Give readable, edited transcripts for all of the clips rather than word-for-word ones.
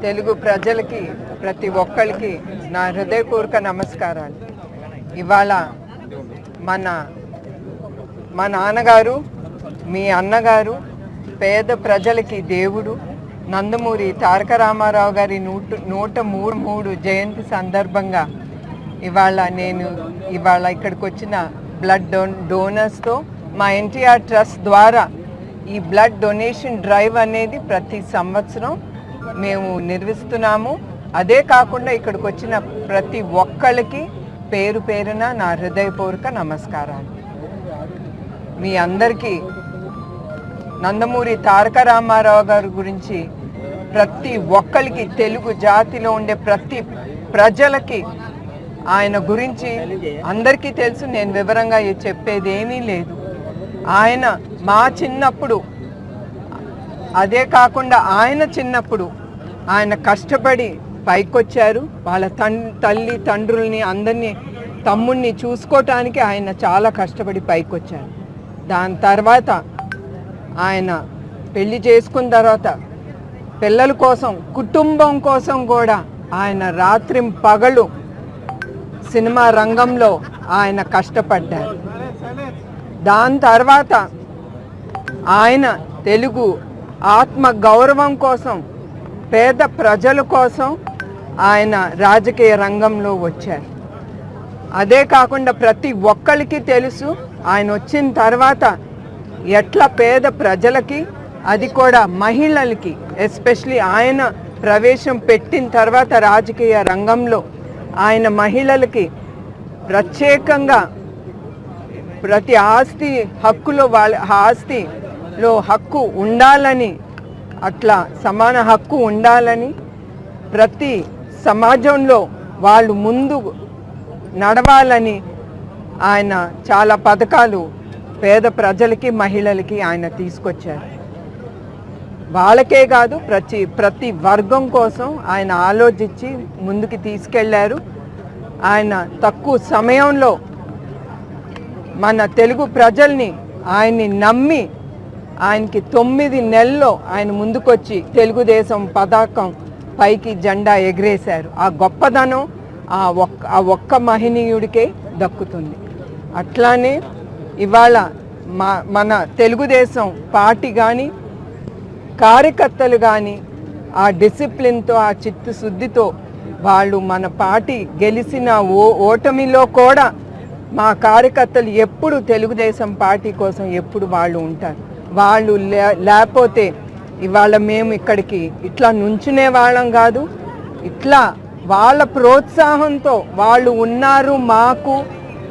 తెలుగు ప్రజలకి ప్రతి ఒక్కరికి నా హృదయపూర్వక నమస్కారాలు. ఇవాళ మా నాన్నగారు, మీ అన్నగారు, పేద ప్రజలకి దేవుడు నందమూరి తారక రామారావు గారి 103 జయంతి సందర్భంగా ఇవాళ ఇక్కడికి వచ్చిన బ్లడ్ డోనర్స్తో మా ఎన్టీఆర్ ట్రస్ట్ ద్వారా ఈ బ్లడ్ డొనేషన్ డ్రైవ్ అనేది ప్రతి సంవత్సరం మేము నిర్వహిస్తున్నాము. అదే కాకుండా ఇక్కడికి వచ్చిన ప్రతి ఒక్కళ్ళకి పేరు పేరున నా హృదయపూర్వక నమస్కారాలు. మీ అందరికీ నందమూరి తారక రామారావు గారి గురించి ప్రతి ఒక్కరికి, తెలుగు జాతిలో ఉండే ప్రతి ప్రజలకి ఆయన గురించి అందరికీ తెలుసు. నేను వివరంగా చెప్పేది ఏమీ లేదు. ఆయన మా చిన్నప్పుడు, అదే కాకుండా ఆయన చిన్నప్పుడు ఆయన కష్టపడి పైకొచ్చారు. వాళ్ళ తల్లి తండ్రుల్ని అందరినీ, తమ్ముడిని చూసుకోవటానికి ఆయన చాలా కష్టపడి పైకొచ్చారు. దాని తర్వాత ఆయన పెళ్లి చేసుకున్న తర్వాత పిల్లల కోసం, కుటుంబం కోసం కూడా ఆయన రాత్రి పగలు సినిమా రంగంలో ఆయన కష్టపడ్డారు. దాని తర్వాత ఆయన తెలుగు ఆత్మ గౌరవం కోసం, పేద ప్రజల కోసం ఆయన రాజకీయ రంగంలో వచ్చారు. అదే కాకుండా ప్రతి ఒక్కరికి తెలుసు ఆయన వచ్చిన తర్వాత ఎట్లా పేద ప్రజలకి, అది కూడా మహిళలకి, ఎస్పెషలీ ఆయన ప్రవేశం పెట్టిన తర్వాత రాజకీయ రంగంలో ఆయన మహిళలకి ప్రత్యేకంగా ప్రతి వాళ్ళ ఆస్తిలో హక్కు ఉండాలని, అట్లా సమాన హక్కు ఉండాలని, ప్రతి సమాజంలో వాళ్ళు ముందు నడవాలని ఆయన చాలా పథకాలు పేద ప్రజలకి, మహిళలకి ఆయన తీసుకొచ్చారు. వాళ్ళకే కాదు, ప్రతి వర్గం కోసం ఆయన ఆలోచించి ముందుకు తీసుకెళ్లారు. ఆయన తక్కువ సమయంలో మన తెలుగు ప్రజల్ని ఆయన్ని నమ్మి ఆయనకి 9 నెలల్లో ఆయన ముందుకొచ్చి తెలుగుదేశం పతాకం పైకి జెండా ఎగిరేశారు. ఆ గొప్పదనం ఆ ఒక్క మహనీయుడికే దక్కుతుంది. అట్లానే ఇవాళ మన తెలుగుదేశం పార్టీ కానీ, కార్యకర్తలు కానీ ఆ డిసిప్లిన్తో, ఆ చిత్తశుద్ధితో వాళ్ళు మన పార్టీ గెలిచిన ఓటమిలో కూడా మా కార్యకర్తలు ఎప్పుడు తెలుగుదేశం పార్టీ కోసం ఎప్పుడు వాళ్ళు ఉంటారు. వాళ్ళు లేకపోతే ఇవాళ మేము ఇక్కడికి ఇట్లా నుంచునే వాళ్ళం కాదు. ఇట్లా వాళ్ళ ప్రోత్సాహంతో వాళ్ళు ఉన్నారు మాకు,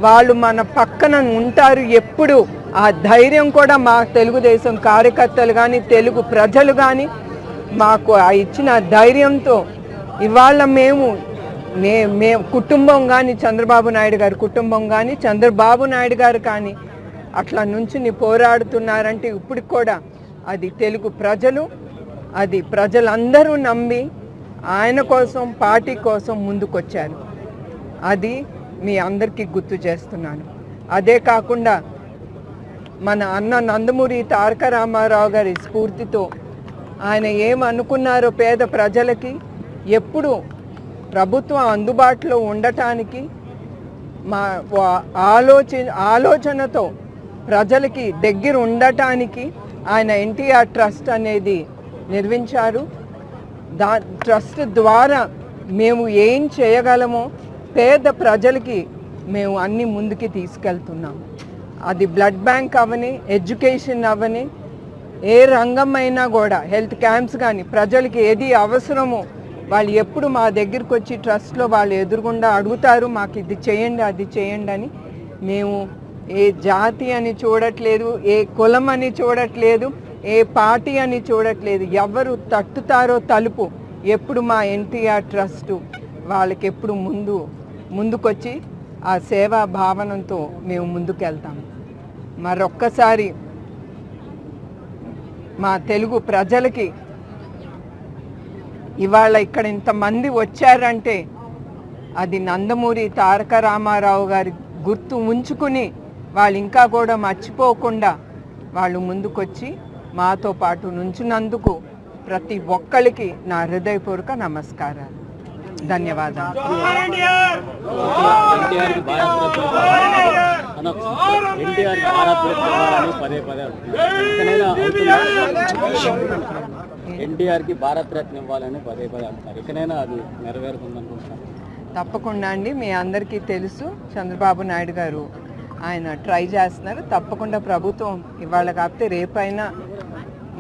వాళ్ళు మన పక్కన ఉంటారు ఎప్పుడు. ఆ ధైర్యం కూడా మా తెలుగుదేశం కార్యకర్తలు కానీ, తెలుగు ప్రజలు కానీ మాకు ఇచ్చిన ధైర్యంతో ఇవాళ మేము కుటుంబం కానీ, చంద్రబాబు నాయుడు గారి కుటుంబం కానీ, చంద్రబాబు నాయుడు గారు కానీ అట్లా నుంచుని పోరాడుతున్నారంటే ఇప్పటికి కూడా అది తెలుగు ప్రజలు, అది ప్రజలందరూ నమ్మి ఆయన కోసం, పార్టీ కోసం ముందుకొచ్చారు. అది మీ అందరికీ గుర్తు చేస్తున్నాను. అదే కాకుండా మన అన్న నందమూరి తారక రామారావు గారి స్ఫూర్తితో ఆయన ఏమనుకున్నారో పేద ప్రజలకి ఎప్పుడు ప్రభుత్వం అందుబాటులో ఉండటానికి మా ఆలోచనతో ప్రజలకి దగ్గర ఉండటానికి ఆయన ఎన్టీఆర్ ట్రస్ట్ అనేది నిర్మించారు. ట్రస్ట్ ద్వారా మేము ఏం చేయగలమో పేద ప్రజలకి మేము అన్ని ముందుకి తీసుకెళ్తున్నాము. అది బ్లడ్ బ్యాంక్ అవని, ఎడ్యుకేషన్ అవని, ఏ రంగం అయినా కూడా, హెల్త్ క్యాంప్స్ కానీ, ప్రజలకి ఏది అవసరమో వాళ్ళు ఎప్పుడు మా దగ్గరికి వచ్చి ట్రస్ట్లో వాళ్ళు ఎదురుగుండా అడుగుతారు, మాకు ఇది చేయండి, అది చేయండి అని. మేము ఏ జాతి అని చూడట్లేదు, ఏ కులం అని చూడట్లేదు, ఏ పార్టీ అని చూడట్లేదు. ఎవరు తట్టుతారో తలుపు ఎప్పుడు మా ఎన్టీఆర్ ట్రస్ట్ వాళ్ళకి ఎప్పుడు ముందుకొచ్చి ఆ సేవా భావనతో మేము ముందుకెళ్తాము. మరొక్కసారి మా తెలుగు ప్రజలకి ఇవాళ ఇక్కడ ఇంతమంది వచ్చారంటే అది నందమూరి తారక రామారావు గారి గుర్తు ఉంచుకుని వాళ్ళు ఇంకా కూడా మర్చిపోకుండా వాళ్ళు ముందుకొచ్చి మాతో పాటు నుంచున్నందుకు ప్రతి ఒక్కరికి నా హృదయపూర్వక నమస్కారాలు. ధన్యవాదాలు. ఎన్టీఆర్కి భారత్ రత్న ఇవ్వాలని పదే పదే అంటున్నారు. ఇకనైనా అది నెరవేరుతుందనుకుంటున్నారు? తప్పకుండా అండి. మీ అందరికీ తెలుసు, చంద్రబాబు నాయుడు గారు ఆయన ట్రై చేస్తున్నారు. తప్పకుండా ప్రభుత్వం ఇవాళ కాకపోతే రేపైనా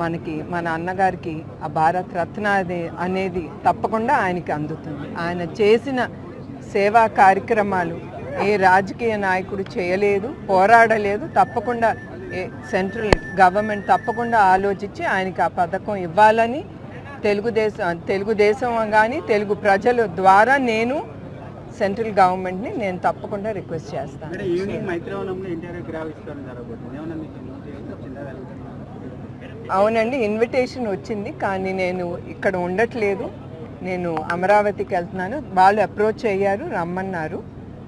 మనకి మన అన్నగారికి ఆ భారత్ రత్న అనేది తప్పకుండా ఆయనకి అందుతుంది. ఆయన చేసిన సేవా కార్యక్రమాలు ఏ రాజకీయ నాయకుడు చేయలేదు, పోరాడలేదు. తప్పకుండా సెంట్రల్ గవర్నమెంట్ తప్పకుండా ఆలోచించి ఆయనకి ఆ పథకం ఇవ్వాలని తెలుగుదేశం కానీ తెలుగు ప్రజల ద్వారా నేను సెంట్రల్ గవర్నమెంట్ని నేను తప్పకుండా రిక్వెస్ట్ చేస్తాను. అవునండి, ఇన్విటేషన్ వచ్చింది, కానీ నేను ఇక్కడ ఉండట్లేదు. నేను అమరావతికి వెళ్తున్నాను. వాళ్ళు అప్రోచ్ అయ్యారు, రమ్మన్నారు,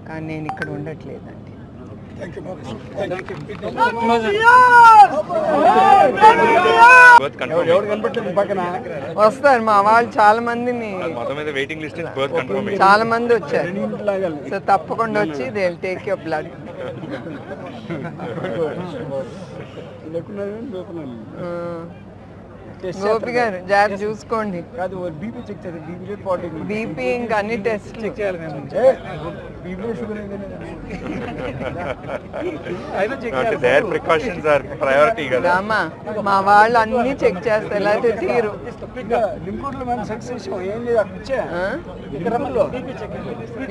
కానీ నేను ఇక్కడ ఉండట్లేదండి. వస్తారు మా వాళ్ళు చాలా మందిని, చాలా మంది వచ్చారు. సో తప్పకుండా వచ్చి they will take your blood. Gopi గారు జాగ్రత్త చూసుకోండి. బీపీ ఇంకా అన్ని టెస్ట్ మా వాళ్ళు అన్ని చెక్ చేస్తారు, లేకపోతే తీరు.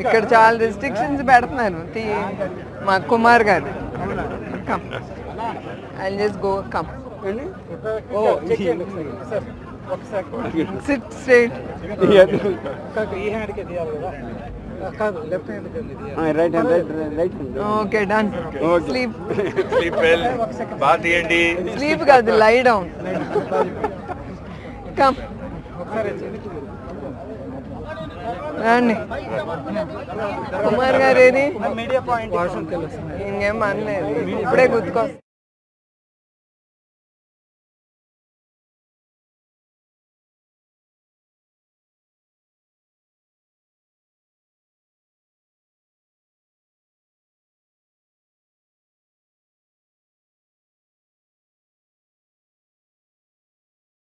ఇక్కడ చాలా రిస్ట్రిక్షన్స్ పెడుతున్నారు. మా కుమార్ గారు come, I'll just go, come. Sit straight. Right hand. Okay, done. Sleep. Sleep well. Bath చేయండి. Sleep కాదు, lie down. Come. రండి. కుమార్ గారు ఏది? ఇంకేం అనలేదు, ఇప్పుడే గుర్తుకొస్తుంది.